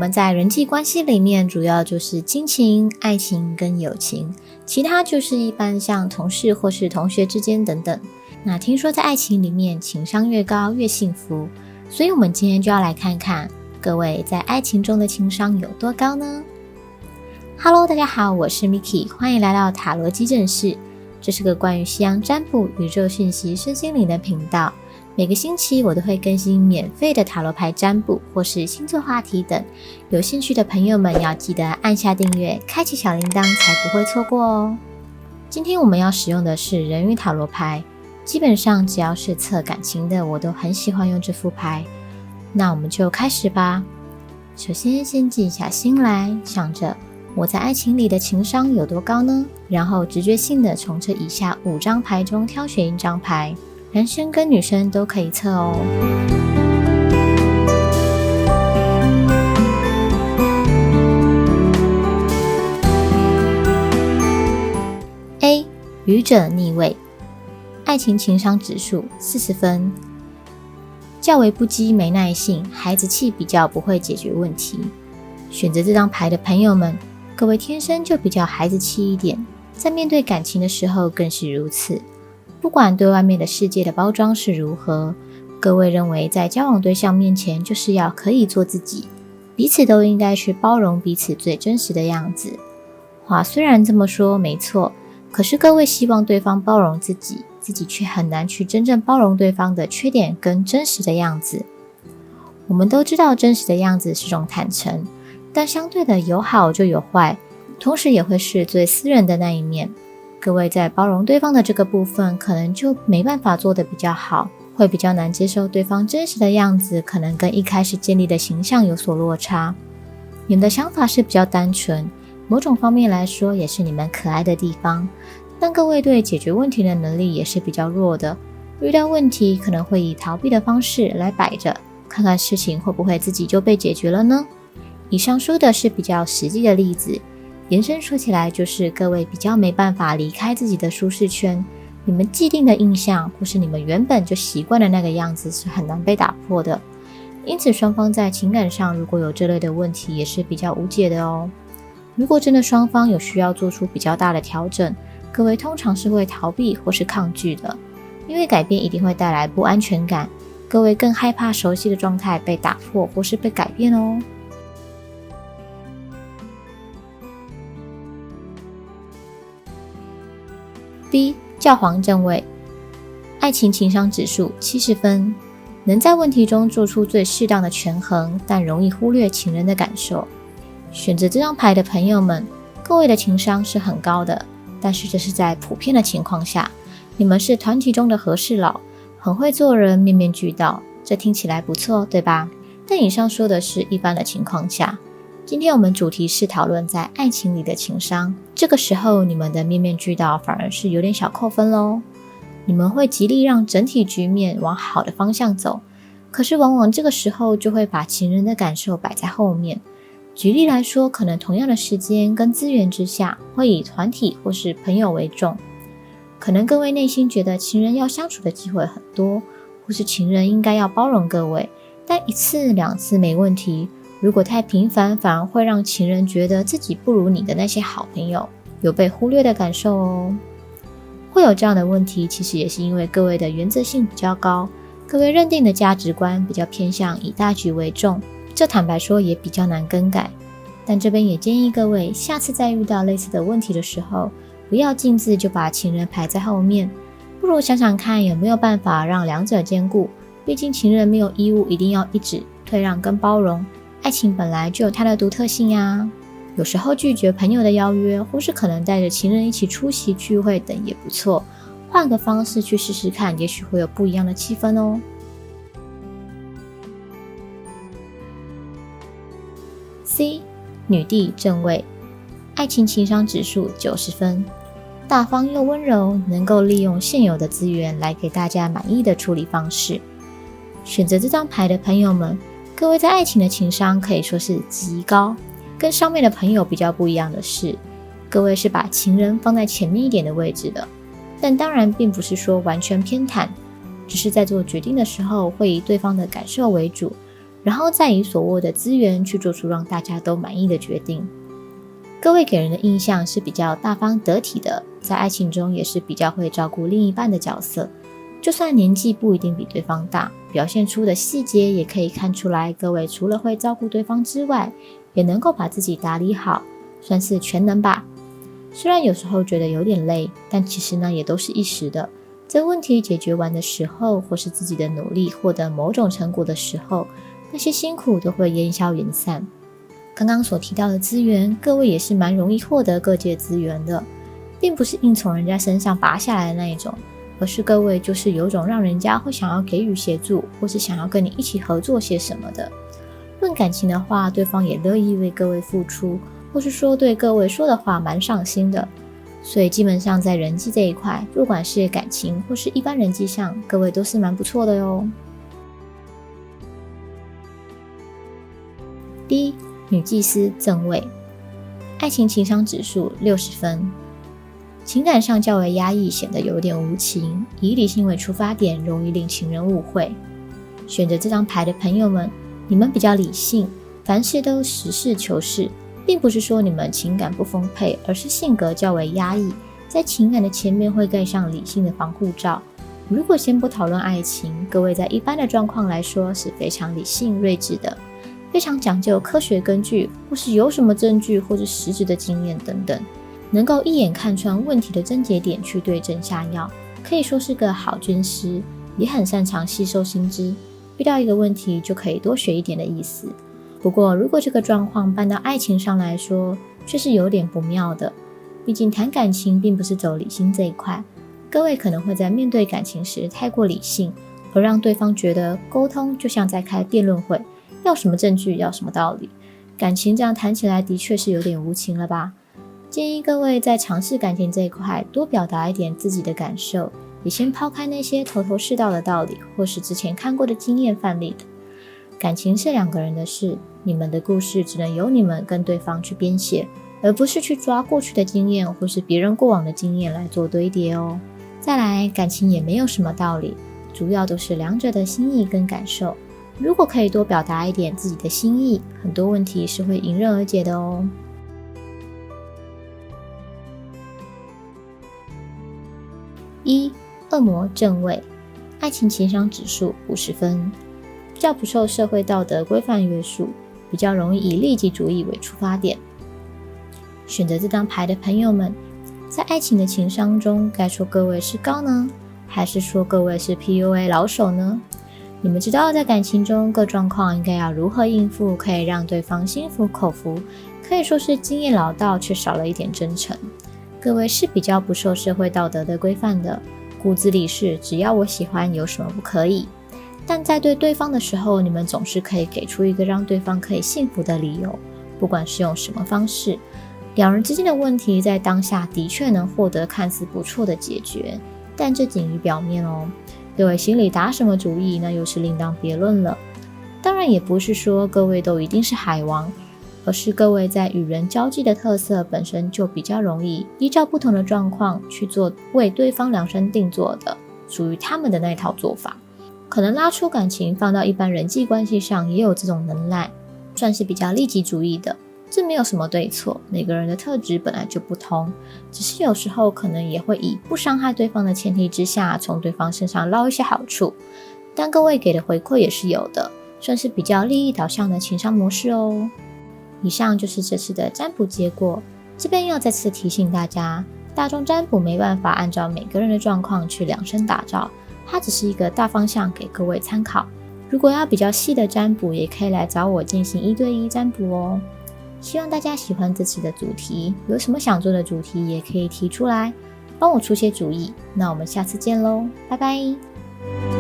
们在人际关系里面主要就是亲情、爱情跟友情，其他就是一般像同事或是同学之间等等。那听说在爱情里面情商越高越幸福，所以我们今天就要来看看各位在爱情中的情商有多高呢？ Hello， 大家好，我是 Miki， 欢迎来到塔罗基诊室。这是个关于西洋占卜、宇宙讯息、身心灵的频道。每个星期我都会更新免费的塔罗牌占卜或是星座话题等，有兴趣的朋友们要记得按下订阅，开启小铃铛才不会错过哦。今天我们要使用的是人鱼塔罗牌，基本上只要是测感情的，我都很喜欢用这副牌。那我们就开始吧。首先静下心来，想着我在爱情里的情商有多高呢？然后直觉性的从这以下5张牌中挑选一张牌，男生跟女生都可以测哦。A. 愚者逆位，爱情情商指数40分，较为不羁没耐性，孩子气，比较不会解决问题。选择这张牌的朋友们，各位天生就比较孩子气一点，在面对感情的时候更是如此。不管对外面的世界的包装是如何，各位认为在交往对象面前就是要可以做自己，彼此都应该去包容彼此最真实的样子。话虽然这么说没错，可是各位希望对方包容自己，自己却很难去真正包容对方的缺点跟真实的样子。我们都知道真实的样子是种坦诚，但相对的有好就有坏，同时也会是最私人的那一面。各位在包容对方的这个部分可能就没办法做得比较好，会比较难接受对方真实的样子，可能跟一开始建立的形象有所落差。你们的想法是比较单纯，某种方面来说也是你们可爱的地方，但各位对解决问题的能力也是比较弱的，遇到问题可能会以逃避的方式来摆着，看看事情会不会自己就被解决了呢？以上说的是比较实际的例子，延伸说起来就是各位比较没办法离开自己的舒适圈，你们既定的印象或是你们原本就习惯的那个样子是很难被打破的，因此双方在情感上如果有这类的问题也是比较无解的哦。如果真的双方有需要做出比较大的调整，各位通常是会逃避或是抗拒的，因为改变一定会带来不安全感，各位更害怕熟悉的状态被打破或是被改变哦。B. 教皇正位，爱情情商指数70分，能在问题中做出最适当的权衡，但容易忽略情人的感受。选择这张牌的朋友们，各位的情商是很高的，但是这是在普遍的情况下，你们是团体中的和事佬，很会做人，面面俱到，这听起来不错，对吧？但以上说的是一般的情况下，今天我们主题是讨论在爱情里的情商，这个时候你们的面面俱到反而是有点小扣分咯。你们会极力让整体局面往好的方向走，可是往往这个时候就会把情人的感受摆在后面。举例来说，可能同样的时间跟资源之下，会以团体或是朋友为重，可能各位内心觉得情人要相处的机会很多，或是情人应该要包容各位，但1次2次没问题，如果太频繁，反而会让情人觉得自己不如你的那些好朋友，有被忽略的感受哦。会有这样的问题，其实也是因为各位的原则性比较高，各位认定的价值观比较偏向以大局为重，这坦白说也比较难更改。但这边也建议各位，下次再遇到类似的问题的时候，不要径自就把情人排在后面，不如想想看有没有办法让两者兼顾，毕竟情人没有义务一定要一直退让跟包容，爱情本来就有它的独特性呀。有时候拒绝朋友的邀约，或是可能带着情人一起出席聚会等也不错，换个方式去试试看，也许会有不一样的气氛哦。C. 女帝正位，爱情情商指数90分，大方又温柔，能够利用现有的资源来给大家满意的处理方式。选择这张牌的朋友们，各位在爱情的情商可以说是极高，跟上面的朋友比较不一样的是，各位是把情人放在前面一点的位置的，但当然并不是说完全偏袒，只是在做决定的时候会以对方的感受为主，然后再以所握的资源去做出让大家都满意的决定。各位给人的印象是比较大方得体的，在爱情中也是比较会照顾另一半的角色，就算年纪不一定比对方大，表现出的细节也可以看出来，各位除了会照顾对方之外，也能够把自己打理好，算是全能吧。虽然有时候觉得有点累，但其实呢也都是一时的。在问题解决完的时候，或是自己的努力获得某种成果的时候，那些辛苦都会烟消云散。刚刚所提到的资源，各位也是蛮容易获得各界资源的，并不是硬从人家身上拔下来的那一种，而是各位就是有种让人家会想要给予协助，或是想要跟你一起合作些什么的。论感情的话，对方也乐意为各位付出，或是说对各位说的话蛮上心的。所以基本上在人际这一块，不管是感情或是一般人际上，各位都是蛮不错的哟。第一，女祭司正位，爱情情商指数60分，情感上较为压抑，显得有点无情，以理性为出发点，容易令情人误会。选择这张牌的朋友们，你们比较理性，凡事都实事求是，并不是说你们情感不丰沛，而是性格较为压抑，在情感的前面会盖上理性的防护罩。如果先不讨论爱情，各位在一般的状况来说是非常理性睿智的，非常讲究科学根据，或是有什么证据或是实质的经验等等，能够一眼看穿问题的症结点去对症下药，可以说是个好军师，也很擅长吸收新知，遇到一个问题就可以多学一点的意思。不过如果这个状况搬到爱情上来说，却是有点不妙的，毕竟谈感情并不是走理性这一块，各位可能会在面对感情时太过理性，而让对方觉得沟通就像在开辩论会，要什么证据要什么道理，感情这样谈起来的确是有点无情了吧。建议各位在尝试感情这一块多表达一点自己的感受，也先抛开那些头头是道的道理，或是之前看过的经验范例的。感情是两个人的事，你们的故事只能由你们跟对方去编写，而不是去抓过去的经验或是别人过往的经验来做堆叠哦。再来，感情也没有什么道理，主要都是两者的心意跟感受。如果可以多表达一点自己的心意，很多问题是会迎刃而解的哦。一，恶魔正位，爱情情商指数50分，比较不受社会道德规范约束，比较容易以利己主义为出发点。选择这张牌的朋友们，在爱情的情商中，该说各位是高呢，还是说各位是 PUA 老手呢？你们知道在感情中各状况应该要如何应付，可以让对方心服口服，可以说是经验老道，却少了一点真诚。各位是比较不受社会道德的规范的，骨子里是只要我喜欢有什么不可以，但在对对方的时候，你们总是可以给出一个让对方可以幸福的理由，不管是用什么方式，两人之间的问题在当下的确能获得看似不错的解决，但这仅于表面哦。各位心里打什么主意，那又是另当别论了。当然也不是说各位都一定是海王，而是各位在与人交际的特色本身就比较容易依照不同的状况去做为对方量身定做的属于他们的那套做法，可能拉出感情放到一般人际关系上也有这种能耐，算是比较利己主义的。这没有什么对错，每个人的特质本来就不同，只是有时候可能也会以不伤害对方的前提之下，从对方身上捞一些好处，但各位给的回馈也是有的，算是比较利益导向的情商模式哦。以上就是这次的占卜结果，这边要再次提醒大家，大众占卜没办法按照每个人的状况去量身打造，它只是一个大方向给各位参考。如果要比较细的占卜，也可以来找我进行1对1占卜哦。希望大家喜欢这次的主题，有什么想做的主题也可以提出来，帮我出些主意。那我们下次见喽，拜拜。